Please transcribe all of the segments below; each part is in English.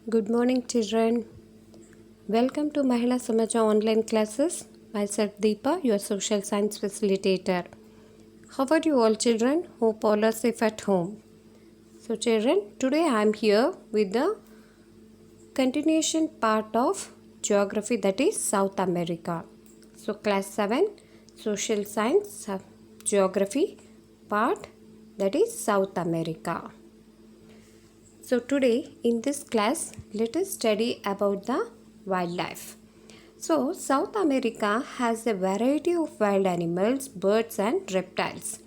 Good morning, children. Welcome to Mahila Samaja online classes. Myself Deepa, your social science facilitator. How are you all, children? Hope all are safe at home. So, children, today I am here with the continuation part of geography, that is South America. So, class 7, social science, geography part, that is South America. So today in this class, let us study about the wildlife. So South America has a variety of wild animals, birds and reptiles.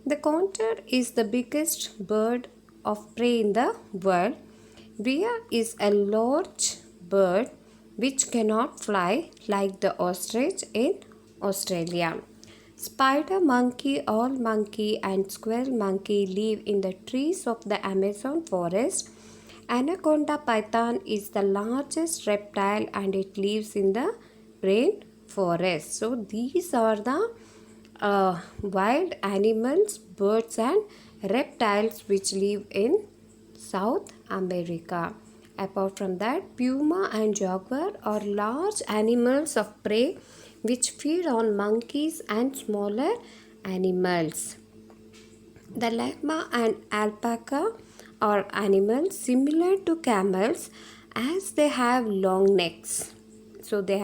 The condor is the biggest bird of prey in the world. Rhea is a large bird which cannot fly like the ostrich in Australia. Spider monkey, owl monkey and squirrel monkey live in the trees of the Amazon forest. Anaconda python is the largest reptile and it lives in the rainforest. So these are the wild animals, birds and reptiles which live in South America. Apart from that, puma and jaguar are large animals of prey which feed on monkeys and smaller animals. The llama and alpaca are animals similar to camels as they have long necks. So they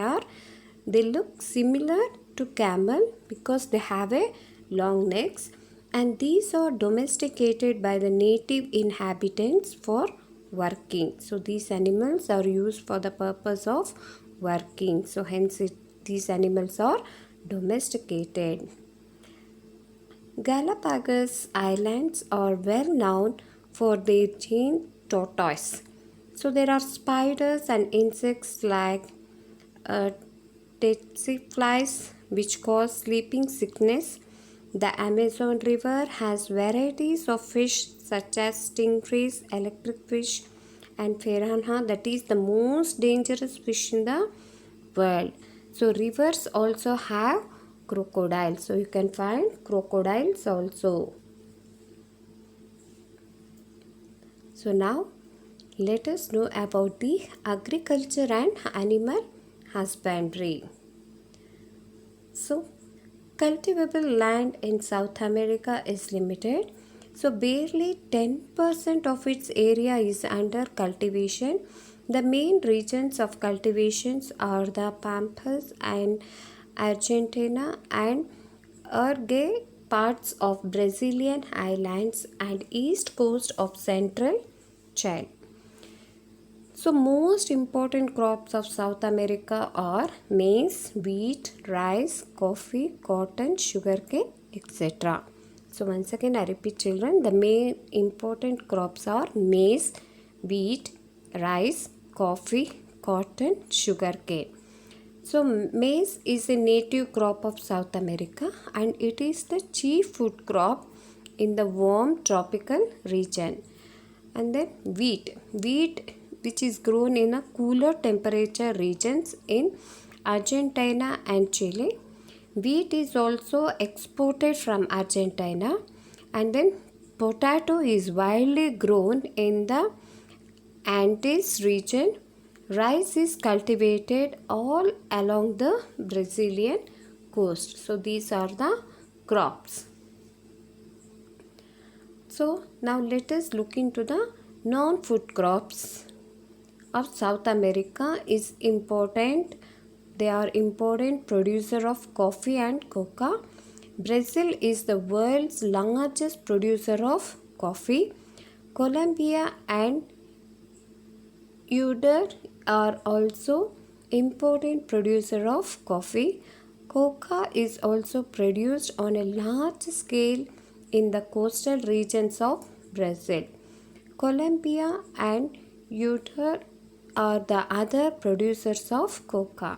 look similar to camel because they have a long necks, and these are domesticated by the native inhabitants for working. So these animals are used for the purpose of working. So hence these animals are domesticated. Galapagos Islands are well known for their giant tortoise. So there are spiders and insects like tsetse flies which cause sleeping sickness. The Amazon River has varieties of fish such as stingrays, electric fish and piranha, that is the most dangerous fish in the world. So rivers also have crocodiles. So you can find crocodiles also. So now let us know about the agriculture and animal husbandry. So cultivable land in South America is limited. So barely 10% of its area is under cultivation. The main regions of cultivations are the Pampas and Argentina and Uruguay, parts of Brazilian islands and east coast of central Chile. So most important crops of South America are maize, wheat, rice, coffee, cotton, sugarcane, etc. So once again I repeat, children, the main important crops are maize, wheat, rice, coffee, cotton, sugarcane. So maize is a native crop of South America and it is the chief food crop in the warm tropical region. And then wheat which is grown in a cooler temperature regions in Argentina and Chile. Wheat is also exported from Argentina. And then potato is widely grown in the Andes region. Rice is cultivated all along the Brazilian coast. So these are the crops. So now let us look into the non-food crops of South America is important. They are important producer of coffee and cocoa. Brazil is the world's largest producer of coffee. Colombia and Ecuador are also important producer of coffee. Cocoa is also produced on a large scale in the coastal regions of Brazil. Colombia and Ecuador are the other producers of cocoa.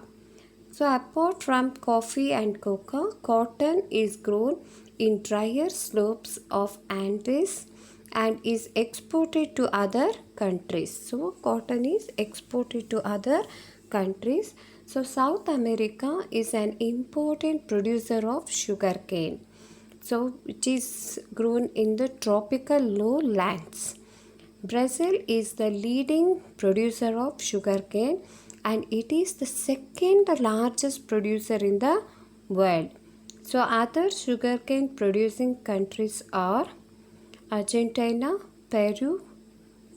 So apart from coffee and cocoa, cotton is grown in drier slopes of Andes and is exported to other countries. So cotton is exported to other countries. So South America is an important producer of sugarcane, so which is grown in the tropical lowlands. Brazil is the leading producer of sugarcane and it is the second largest producer in the world. So other sugarcane producing countries are Argentina, Peru,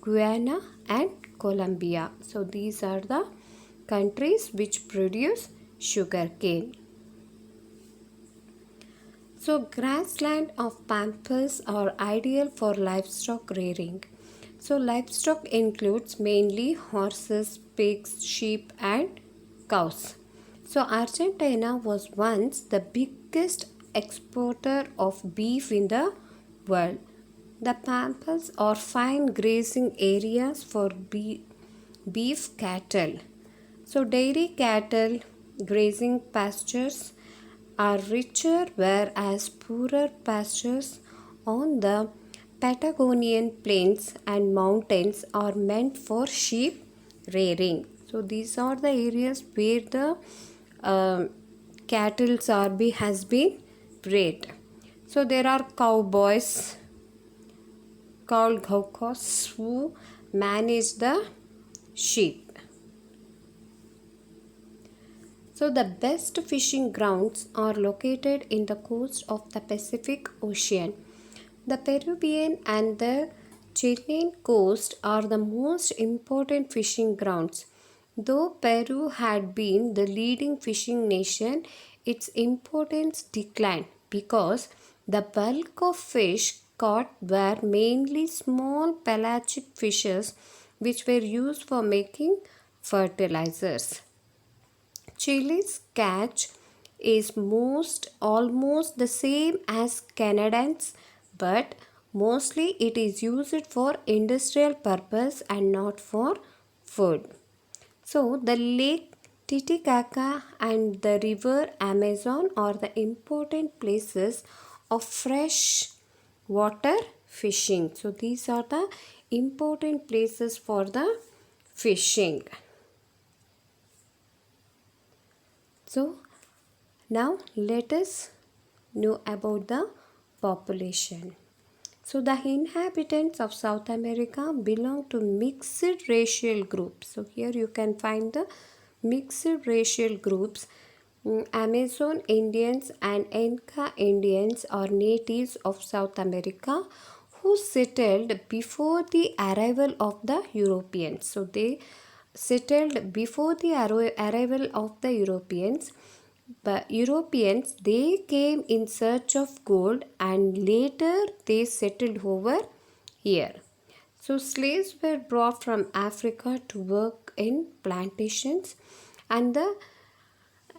Guyana and Colombia. So these are the countries which produce sugarcane. So grassland of pampas are ideal for livestock rearing. So livestock includes mainly horses, pigs, sheep and cows. So Argentina was once the biggest exporter of beef in the world. The pampas are fine grazing areas for beef cattle. So dairy cattle grazing pastures are richer, whereas poorer pastures on the Patagonian plains and mountains are meant for sheep rearing. So these are the areas where the cattle has been bred. So there are cowboys called gauchos who manage the sheep. So the best fishing grounds are located in the coast of the Pacific Ocean. The Peruvian and the Chilean coast are the most important fishing grounds. Though Peru had been the leading fishing nation, its importance declined because the bulk of fish caught were mainly small pelagic fishes which were used for making fertilizers. Chile's catch is almost the same as Canada's, but mostly it is used for industrial purpose and not for food. So the lake Titicaca and the river Amazon are the important places of fresh water fishing. So these are the important places for the fishing. So now let us know about the population. So the inhabitants of South America belong to mixed racial groups. So here you can find the mixed racial groups. Amazon Indians and Inca Indians are natives of South America who settled before the arrival of the Europeans. So they settled before the arrival of the Europeans. But Europeans, they came in search of gold and later they settled over here. So slaves were brought from Africa to work in plantations, and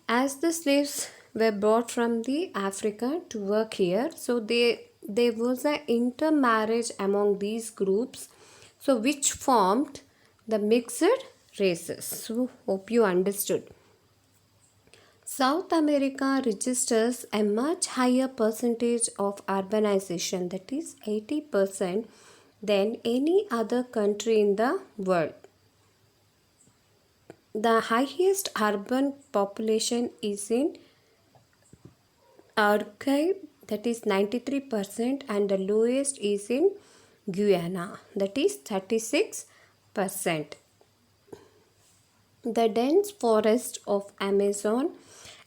as the slaves were brought from the Africa to work here, so there was an intermarriage among these groups, so which formed the mixed races. So hope you understood. South America registers a much higher percentage of urbanization, that is 80%, than any other country in the world. The highest urban population is in Uruguay, that is 93%, and the lowest is in Guyana, that is 36%. The dense forest of Amazon,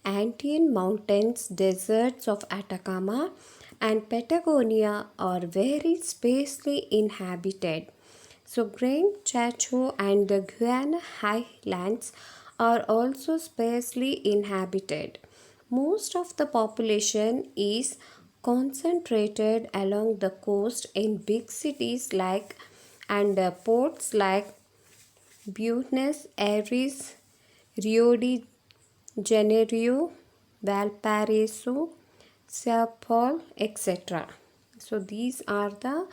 Andean mountains, deserts of Atacama, and Patagonia are very sparsely inhabited. So, Gran Chaco and the Guyana highlands are also sparsely inhabited. Most of the population is concentrated along the coast in big cities like and ports like Buenos Aires, Rio de Janeiro, Valparaiso, Sao Paulo, etc. So these are the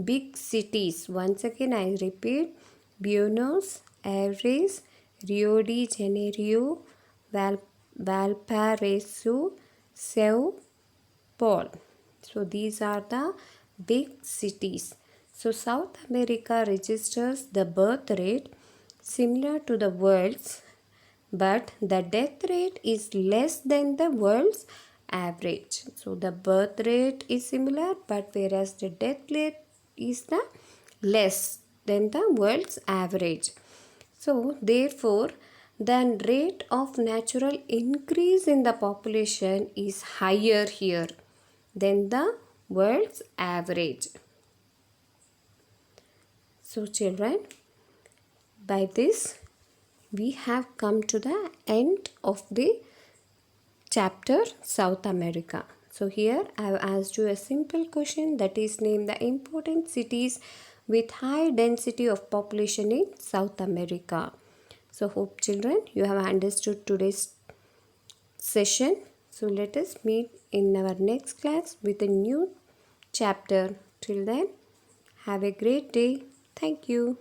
big cities. Once again I repeat, Buenos Aires, Rio de Janeiro, Valparaiso, Sao Paulo. So these are the big cities. So South America registers the birth rate similar to the world's, but the death rate is less than the world's average. So the birth rate is similar, but whereas the death rate is the less than the world's average. So, therefore, the rate of natural increase in the population is higher here than the world's average. So, children, by this we have come to the end of the chapter South America. So here I have asked you a simple question, that is, name the important cities with high density of population in South America. So hope children you have understood today's session. So let us meet in our next class with a new chapter. Till then, have a great day. Thank you.